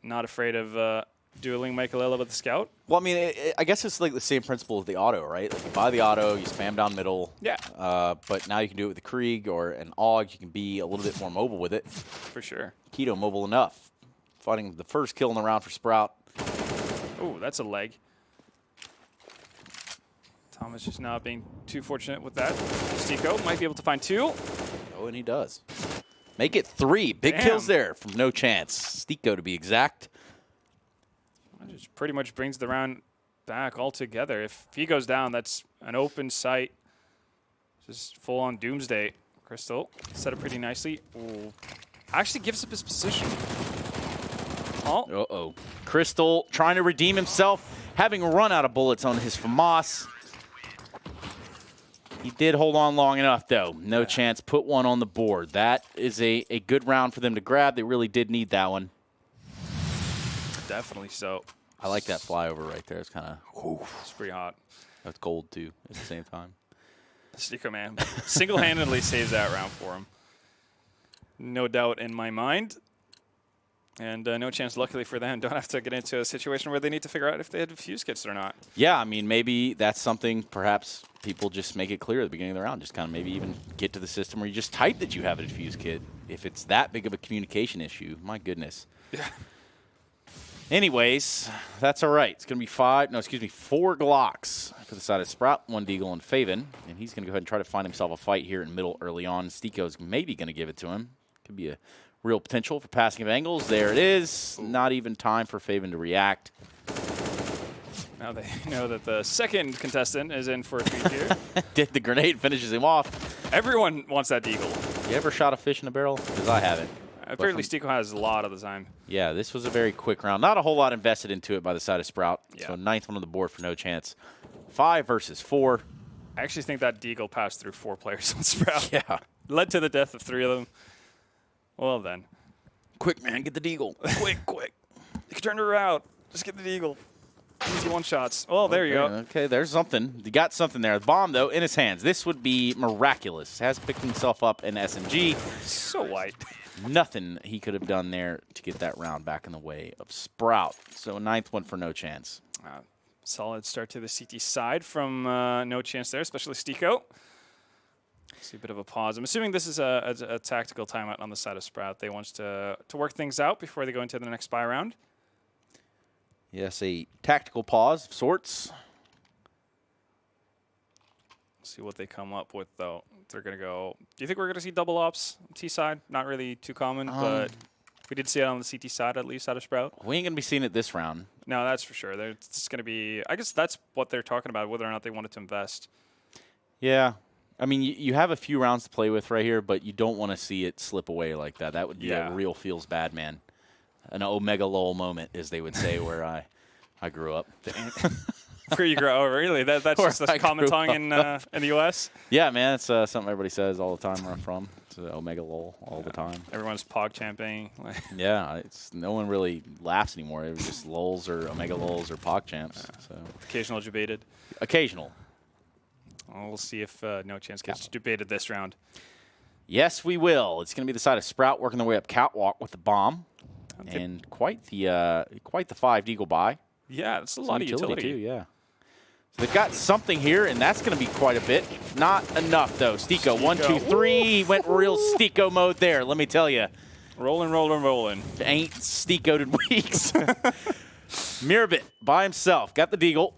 Not afraid of dueling Michaelella with the scout. Well, I mean, I guess it's like the same principle with the auto, right? Like you buy the auto, you spam down middle. Yeah. But now you can do it with the Krieg or an AUG. You can be a little bit more mobile with it. For sure. Keto mobile enough. Finding the first kill in the round for Sprout. Oh, that's a leg. Thomas just not being too fortunate with that. Stico might be able to find 2. Oh, and he does. Make it 3. Big kills there from NoChance. Stico to be exact. That just pretty much brings the round back altogether. If he goes down, that's an open sight. Just full on doomsday. Crystal set it pretty nicely. Ooh. Actually gives up his position. Oh. Uh-oh. Crystal trying to redeem himself, having run out of bullets on his FAMAS. He did hold on long enough, though. NoChance put one on the board. That is a good round for them to grab. They really did need that one. Definitely so. I like that flyover right there. It's kind of, It's pretty hot. that's gold, too, at the same time. Stico, man, single-handedly saves that round for him. No doubt in my mind. And NoChance, luckily for them, don't have to get into a situation where they need to figure out if they had fuse kits or not. Yeah, I mean, maybe that's something perhaps people just make it clear at the beginning of the round. Just kind of maybe even get to the system where you just type that you have a defuse kit. If it's that big of a communication issue, my goodness. Yeah. Anyways, that's all right. It's going to be 4 Glocks for the side of Sprout, 1 Deagle, and Faven. And he's going to go ahead and try to find himself a fight here in middle early on. Stico's maybe going to give it to him. Could be a real potential for passing of angles. There it is. Not even time for Faven to react. Now they know that the second contestant is in for a treat here. Did the grenade finishes him off. Everyone wants that deagle. You ever shot a fish in a barrel? Because I haven't. Apparently, Stico has a lot of the time. Yeah, this was a very quick round. Not a whole lot invested into it by the side of Sprout. Yeah. So 9th one on the board for NoChance. 5 versus 4. I actually think that deagle passed through 4 players on Sprout. Yeah. Led to the death of 3 of them. Well, then. Quick, man, get the deagle. Quick, quick. You can turn her out. Just get the deagle. Easy one-shots. Oh, there you go. Okay, there's something. You got something there. The bomb, though, in his hands. This would be miraculous. Has picked himself up an SMG. So white. Nothing he could have done there to get that round back in the way of Sprout. So 9th one for NoChance. Solid start to the CT side from NoChance there, especially Stico. See a bit of a pause. I'm assuming this is a tactical timeout on the side of Sprout. They want to work things out before they go into the next spy round. Yes, a tactical pause of sorts. See what they come up with, though. They're going to go. Do you think we're going to see double ops T side? Not really too common, but We did see it on the CT side, at least, out of Sprout. We ain't going to be seeing it this round. No, that's for sure. It's just going to be, I guess that's what they're talking about, whether or not they wanted to invest. Yeah. I mean, you have a few rounds to play with right here, but you don't want to see it slip away like that. That would be a real feels bad, man. An Omega lol moment, as they would say, where I grew up. Where you grow? Oh, really? That's just a common tongue in the U.S.? Yeah, man. It's something everybody says all the time where I'm from. It's Omega lol all the time. Everyone's pog champing. Yeah, no one really laughs anymore. It was just lols or Omega lols or pog champs. So Occasional debated. Occasional. Well, we'll see if NoChance gets debated this round. Yes, we will. It's going to be the side of Sprout working their way up catwalk with the bomb. And quite the 5 deagle buy. Yeah, it's a lot of utility too. Yeah. So they've got something here, and that's going to be quite a bit. Not enough though. Stiko 1, 2, 3. He went real Stiko mode there. Let me tell you. Rolling, rolling, rolling. Ain't Stiko'd in weeks. Mirabit by himself got the deagle,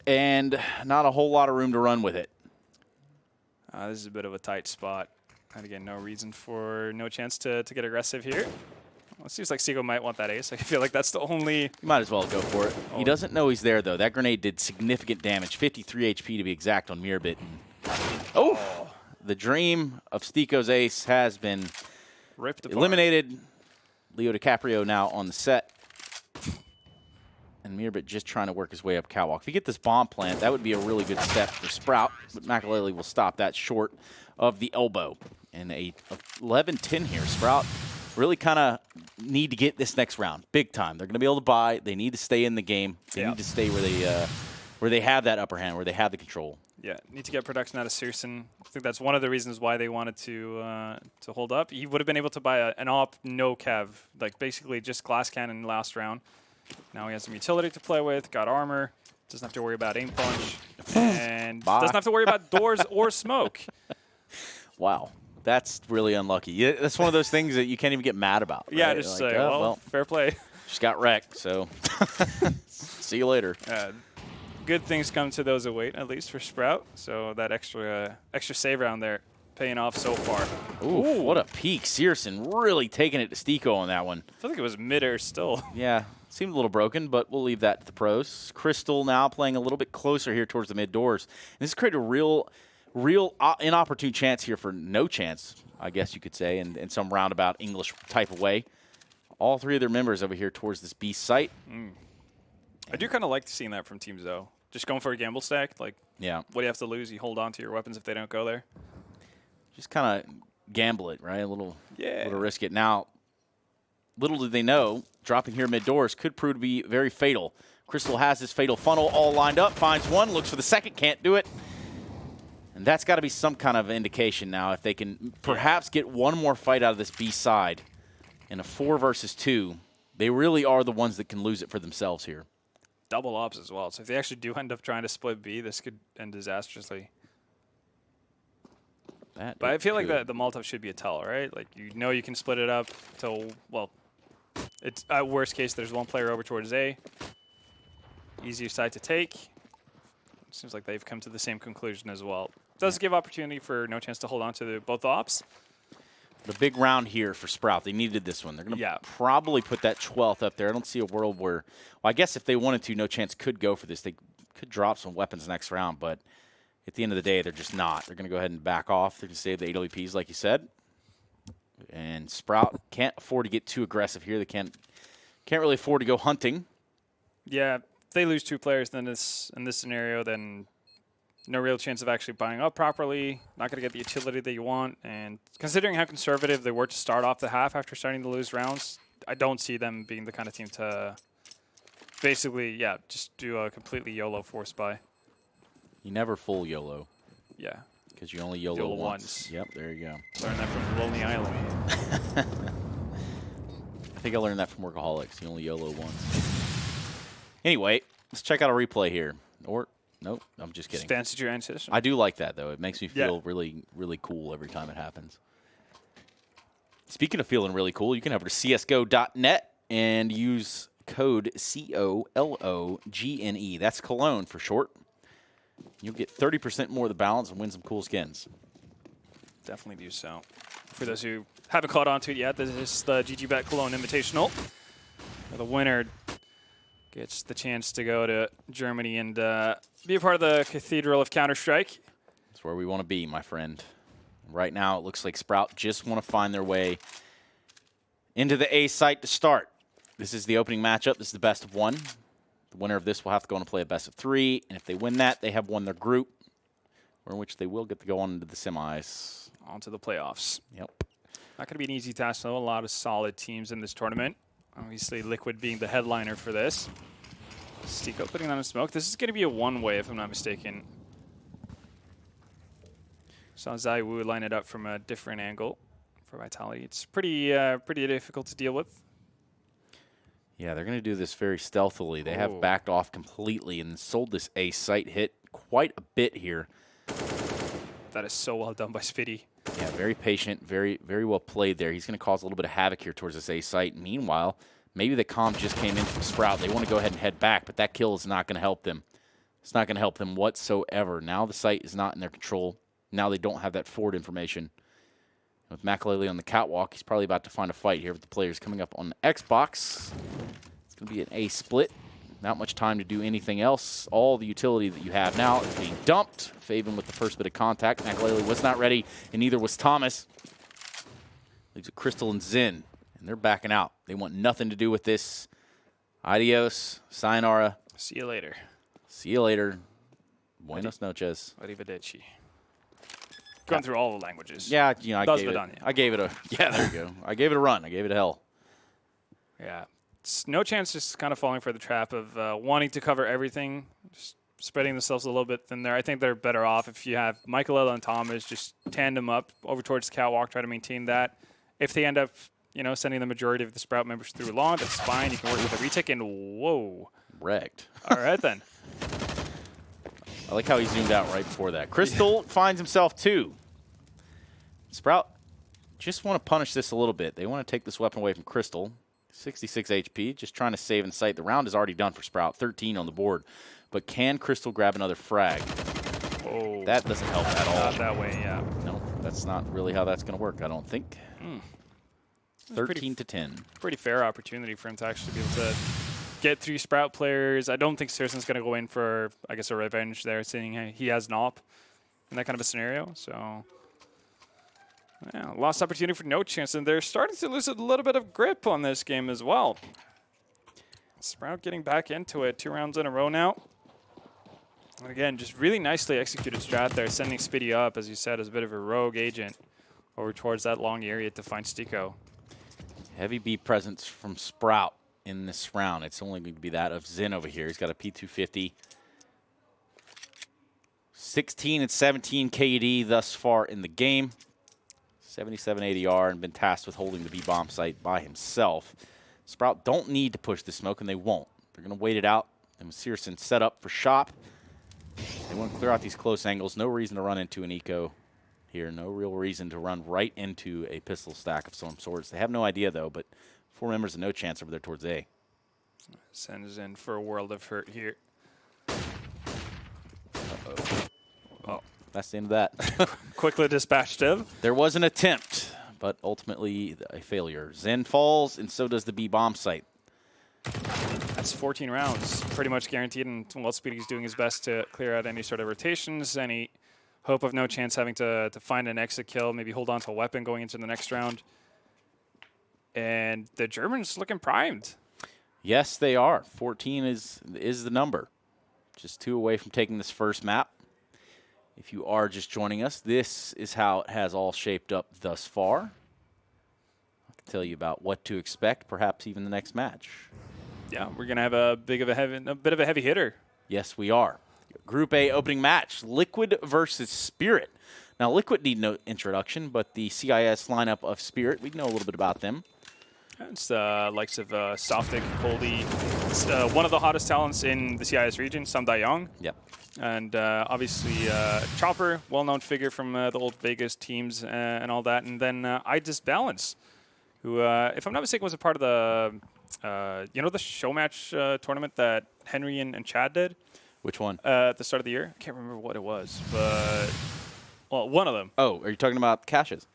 and not a whole lot of room to run with it. This is a bit of a tight spot. And again, no reason for NoChance to get aggressive here. Well, it seems like Seago might want that ace. I feel like that's the only... You might as well go for it. He doesn't know he's there, though. That grenade did significant damage, 53 HP to be exact on Mirabit. Oh! The dream of Stiko's ace has been ripped apart. Eliminated. Leo DiCaprio now on the set. And Mirabit just trying to work his way up catwalk. If you get this bomb plant, that would be a really good step for Sprout, but Makalele will stop that short of the elbow. And a 11-10 here. Sprout really kind of need to get this next round big time. They're going to be able to buy. They need to stay in the game. They need to stay where they have that upper hand, where they have the control. Yeah, need to get production out of Searson. I think that's one of the reasons why they wanted to hold up. He would have been able to buy an op, no kev, like basically just glass cannon last round. Now he has some utility to play with, got armor, doesn't have to worry about aim punch, and doesn't have to worry about doors or smoke. Wow. That's really unlucky. Yeah, that's one of those things that you can't even get mad about. Right? Yeah, just like, say, well, fair play. Just got wrecked, so see you later. Good things come to those who wait, at least for Sprout. So that extra save round there paying off so far. Ooh, what a peek. Searson really taking it to Stiko on that one. I feel like it was mid-air still. Yeah, seemed a little broken, but we'll leave that to the pros. Crystal now playing a little bit closer here towards the mid-doors. And this created a real inopportune chance here for NoChance, I guess you could say, in some roundabout English type of way. All three of their members over here towards this B site. I do kind of like seeing that from teams, though. Just going for a gamble stack. Like, yeah. What do you have to lose? You hold on to your weapons if they don't go there. Just kind of gamble it, right? A little risk it. Now, little did they know, dropping here mid-doors could prove to be very fatal. Crystal has his fatal funnel all lined up, finds one, looks for the second, can't do it. And that's got to be some kind of indication now. If they can perhaps get one more fight out of this B side in a 4 versus 2, they really are the ones that can lose it for themselves here. Double ops as well. So if they actually do end up trying to split B, this could end disastrously. But I feel like the Molotov should be a tell, right? Like, you know you can split it up till, well, it's at worst case, there's one player over towards A. Easier side to take. Seems like they've come to the same conclusion as well. Does give opportunity for NoChance to hold on to both ops. The big round here for Sprout. They needed this one. They're going to probably put that 12th up there. I don't see a world where, well, I guess if they wanted to, NoChance could go for this. They could drop some weapons next round, but at the end of the day, they're just not. They're going to go ahead and back off. They're going to save the AWPs, like you said. And Sprout can't afford to get too aggressive here. They can't really afford to go hunting. Yeah, if they lose 2 players in this scenario, then no real chance of actually buying up properly. Not going to get the utility that you want. And considering how conservative they were to start off the half after starting to lose rounds, I don't see them being the kind of team to basically, just do a completely YOLO force buy. You never full YOLO. Yeah. Because you only YOLO once. Yep, there you go. Learned that from Lonely Island. I think I learned that from Workaholics. You only YOLO once. Anyway, let's check out a replay here. Or, nope, I'm just kidding. Fancy transition. I do like that, though. It makes me feel really, really cool every time it happens. Speaking of feeling really cool, you can head over to csgo.net and use code COLOGNE. That's Cologne for short. You'll get 30% more of the balance and win some cool skins. Definitely do so. For those who haven't caught on to it yet, this is the GGBet Cologne Invitational. The winner gets the chance to go to Germany and be a part of the Cathedral of Counter-Strike. That's where we want to be, my friend. Right now, it looks like Sprout just want to find their way into the A site to start. This is the opening matchup. This is the best of one. The winner of this will have to go on and play a best of 3, and if they win that, they have won their group, in which they will get to go on into the semis. On to the playoffs. Yep. Not going to be an easy task, though. A lot of solid teams in this tournament. Obviously, Liquid being the headliner for this. Stico putting on a smoke. This is going to be a one-way, if I'm not mistaken. Saw Zai Wu line it up from a different angle for Vitality. It's pretty difficult to deal with. Yeah, they're going to do this very stealthily. They have backed off completely and sold this A site hit quite a bit here. That is so well done by Spitty. Yeah, very patient, very well played there. He's going to cause a little bit of havoc here towards this A site. Meanwhile, maybe the comp just came in from Sprout. They want to go ahead and head back, but that kill is not going to help them. It's not going to help them whatsoever. Now the site is not in their control. Now they don't have that forward information. With Makalele on the catwalk, he's probably about to find a fight here with the players coming up on the Xbox. It's going to be an A split. Not much time to do anything else. All the utility that you have now is being dumped. Faven with the first bit of contact. Makalele was not ready, and neither was Thomas. Leaves it Crystal and Zin, and they're backing out. They want nothing to do with this. Adios. Sayonara. See you later. See you later. Buenos noches. Arrivederci. Going through all the languages. Yeah, you know, I gave it a yeah, there you go. I gave it a run. I gave it a hell. Yeah. It's NoChance just kind of falling for the trap of wanting to cover everything, just spreading themselves a little bit thin there. I think they're better off if you have Michaelella and Thomas just tandem up over towards the catwalk, try to maintain that. If they end up, you know, sending the majority of the Sprout members through long, that's fine. You can work with a retake, and whoa. Wrecked. All right, then. I like how he zoomed out right before that. Crystal finds himself 2. Sprout just want to punish this a little bit. They want to take this weapon away from Crystal. 66 HP, just trying to save and sight. The round is already done for Sprout, 13 on the board. But can Crystal grab another frag? Oh. That doesn't help at all. Not that way, yeah. No, that's not really how that's going to work, I don't think. 13 to 10. Pretty fair opportunity for him to actually be able to get 3 Sprout players. I don't think Searson's going to go in for, I guess, a revenge there, seeing he has an op in that kind of a scenario. So, yeah, lost opportunity for NoChance, and they're starting to lose a little bit of grip on this game as well. Sprout getting back into it 2 rounds in a row now. And again, just really nicely executed strat there, sending Spitty up, as you said, as a bit of a rogue agent over towards that long area to find Stico. Heavy B presence from Sprout in this round. It's only going to be that of Zin over here. He's got a P250. 16 and 17 KD thus far in the game. 77 ADR and been tasked with holding the B bomb site by himself. Sprout don't need to push the smoke, and they won't. They're going to wait it out. And with Searson set up for shop, they want to clear out these close angles. No reason to run into an eco here. No real reason to run right into a pistol stack of some sorts. They have no idea, though, but 4 members of NoChance over there towards A. Sends in for a world of hurt here. Oh, that's the end of that. Quickly dispatched him. There was an attempt, but ultimately a failure. Zen falls, and so does the B bomb site. That's 14 rounds, pretty much guaranteed, and while Speedy's doing his best to clear out any sort of rotations, any hope of NoChance having to find an exit kill, maybe hold on to a weapon going into the next round. And the Germans looking primed. Yes, they are. 14 is the number. Just 2 away from taking this first map. If you are just joining us, this is how it has all shaped up thus far. I can tell you about what to expect, perhaps even the next match. Yeah, we're gonna have a bit of a heavy hitter. Yes, we are. Group A opening match: Liquid versus Spirit. Now, Liquid need no introduction, but the CIS lineup of Spirit, we know a little bit about them. It's the likes of Softic, Coldy. It's one of the hottest talents in the CIS region, Sam Dayong. Yep. And obviously Chopper, well-known figure from the old Vegas teams and all that. And then iDisbalance, who, if I'm not mistaken, was a part of the, you know, the show match tournament that Henry and Chad did? Which one? At the start of the year. I can't remember what it was, but, well, one of them. Oh, are you talking about Caches?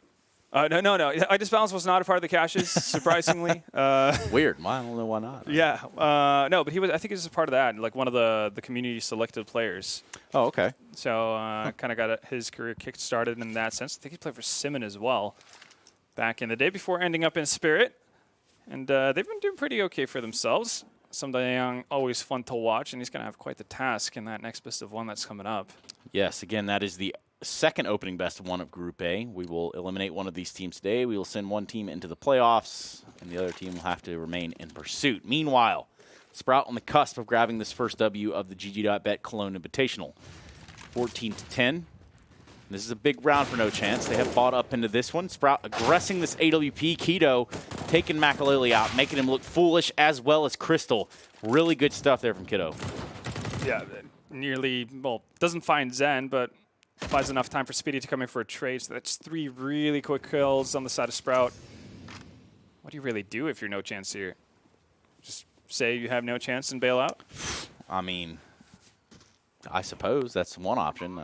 No. I Just Balance was not a part of the caches, surprisingly. Weird. I don't know why not. Yeah. No, but he was. I think he was a part of that, like one of the community selected players. Oh, okay. So kind of got his career kick-started in that sense. I think he played for Simon as well back in the day before ending up in Spirit. And they've been doing pretty okay for themselves. Somebody young, always fun to watch, and he's going to have quite the task in that next best of one that's coming up. Yes, again, that is the second opening best of one of Group A. We will eliminate one of these teams today. We will send one team into the playoffs, and the other team will have to remain in pursuit. Meanwhile, Sprout on the cusp of grabbing this first W of the GG.bet Cologne Invitational. 14-10. This is a big round for NoChance. They have bought up into this one. Sprout aggressing this AWP. Keto taking Makalele out, making him look foolish as well as Crystal. Really good stuff there from Keto. Yeah, doesn't find Zen, but buys enough time for Speedy to come in for a trade. So that's 3 really quick kills on the side of Sprout. What do you really do if you're NoChance here? Just say you have no chance and bail out? I mean, I suppose that's one option.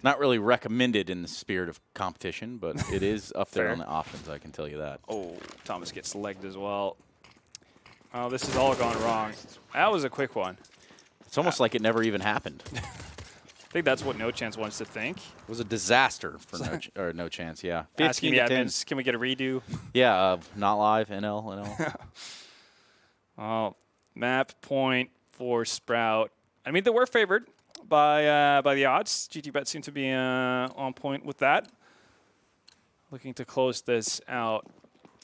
Not really recommended in the spirit of competition, but it is up there on the options, I can tell you that. Oh, Thomas gets legged as well. Oh, this has all gone wrong. That was a quick one. It's almost like it never even happened. I think that's what NoChance wants to think. It was a disaster for NoChance, yeah. Asking the admins, can we get a redo? Yeah, not live, NL. Oh, map point for Sprout. I mean, they were favored by the odds. GTBet seemed to be on point with that. Looking to close this out.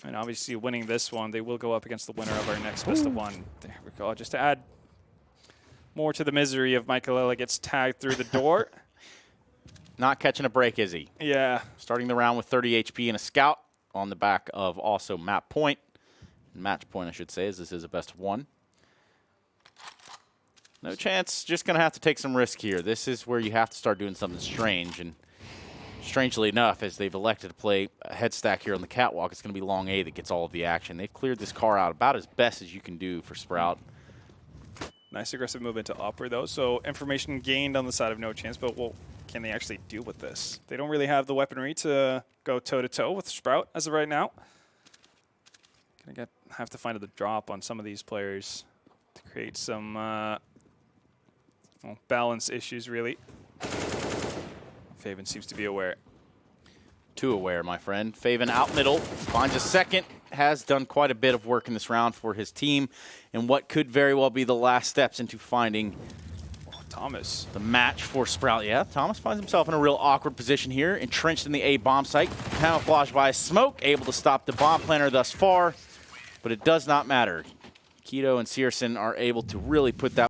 And obviously winning this one, they will go up against the winner of our next best of one. There we go. Just to add more to the misery of Makalele gets tagged through the door. Not catching a break, is he? Yeah. Starting the round with 30 HP and a scout on the back of also map point. Match point, I should say, as this is a best of one. NoChance, just going to have to take some risk here. This is where you have to start doing something strange. And strangely enough, as they've elected to play a head stack here on the catwalk, it's going to be long A that gets all of the action. They've cleared this car out about as best as you can do for Sprout. Nice aggressive move into upper, though. So information gained on the side of NoChance, but what can they actually do with this? They don't really have the weaponry to go toe-to-toe with Sprout as of right now. Gonna have to find the drop on some of these players to create some balance issues, really. Faven seems to be aware. Too aware, my friend. Faven out middle, finds a second, has done quite a bit of work in this round for his team, and what could very well be the last steps into finding Thomas. The match for Sprout. Yeah, Thomas finds himself in a real awkward position here, entrenched in the A bomb site, camouflaged by smoke, able to stop the bomb planter thus far, but it does not matter. Keto and Searson are able to really put that